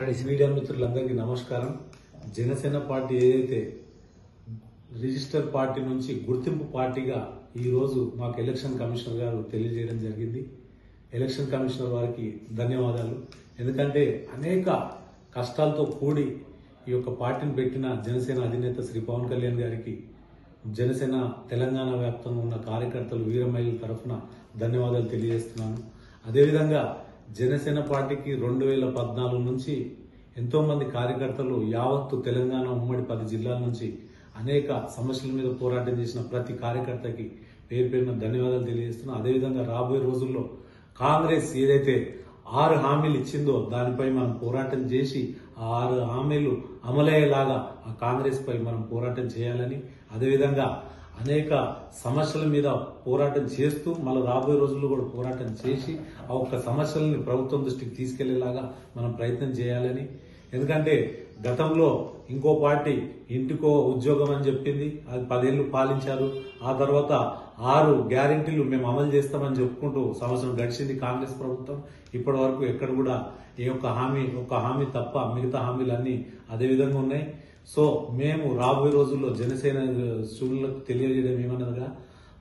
Media మిత్రులందరికీ నమస్కారం. Janasena party ఏదైతే రిజిస్టర్ పార్టీ నుంచి గుర్తింపు పార్టీగా ఈ రోజు మాకు ఎలక్షన్ కమిషనర్ గారు తెలియజేయడం జరిగింది. ఎలక్షన్ కమిషనర్ వారికి ధన్యవాదాలు. ఎందుకంటే అనేక కష్టాలతో కూడి ఈ యొక్క పార్టీని పెట్టిన జనసేన అధినేత శ్రీ పవన్ కళ్యాణ్ గారికి జనసేన తెలంగాణ వ్యాప్తంగా ఉన్న కార్యకర్తలు వీరమహిళల తరఫున ధన్యవాదాలు తెలియజేస్తున్నాను. అదేవిధంగా జనసేన పార్టీకి 2014 నుంచి ఎంతో మంది కార్యకర్తలు యావత్తు తెలంగాణ ఉమ్మడి 10 జిల్లాల నుంచి అనేక సమస్యల మీద పోరాటం చేసిన ప్రతి కార్యకర్తకి పేరు పేరున ధన్యవాదాలు తెలియజేస్తున్నాను. అదేవిధంగా రాబోయే రోజుల్లో కాంగ్రెస్ ఏదైతే 6 హామీలు ఇచ్చిందో దానిపై మనం పోరాటం చేసి ఆ 6 హామీలు అమలయ్యేలాగా ఆ కాంగ్రెస్ పై మనం పోరాటం చేయాలని, అదేవిధంగా అనేక సమస్యల మీద పోరాటం చేస్తూ మళ్ళీ రాబోయే రోజుల్లో కూడా పోరాటం చేసి ఆ ఒక్క సమస్యలని ప్రభుత్వం దృష్టికి తీసుకెళ్లేలాగా మనం ప్రయత్నం చేయాలని. ఎందుకంటే గతంలో ఇంకో పార్టీ ఇంటికో ఉద్యోగం అని చెప్పింది, అది 10 ఏళ్లు పాలించారు. ఆ తర్వాత 6 గ్యారెంటీలు మేము అమలు చేస్తామని చెప్పుకుంటూ సంవత్సరం గడిచింది కాంగ్రెస్ ప్రభుత్వం. ఇప్పటి వరకు ఎక్కడ కూడా ఒక్క హామీ తప్ప మిగతా హామీలన్నీ అదే విధంగా ఉన్నాయి. సో మేము రాబోయే రోజుల్లో జనసేన శ్రేణులకు తెలియజేయడం ఏమన్నదిగా,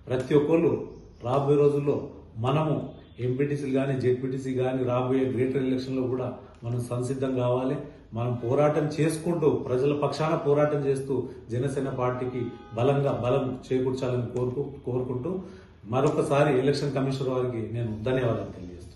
ప్రతి ఒక్కళ్ళు రాబోయే రోజుల్లో మనము ఎంపీటీసీలు కానీ జెడ్పీటీసీ కానీ రాబోయే గ్రేటర్ ఎలక్షన్ లో కూడా మనం సంసిద్ధం కావాలి. మనం పోరాటం చేసుకుంటూ ప్రజల పక్షాన పోరాటం చేస్తూ జనసేన పార్టీకి బలం చేకూర్చాలని కోరుకుంటూ మరొకసారి ఎలక్షన్ కమిషనర్ వారికి నేను ధన్యవాదాలు తెలియజేస్తాను.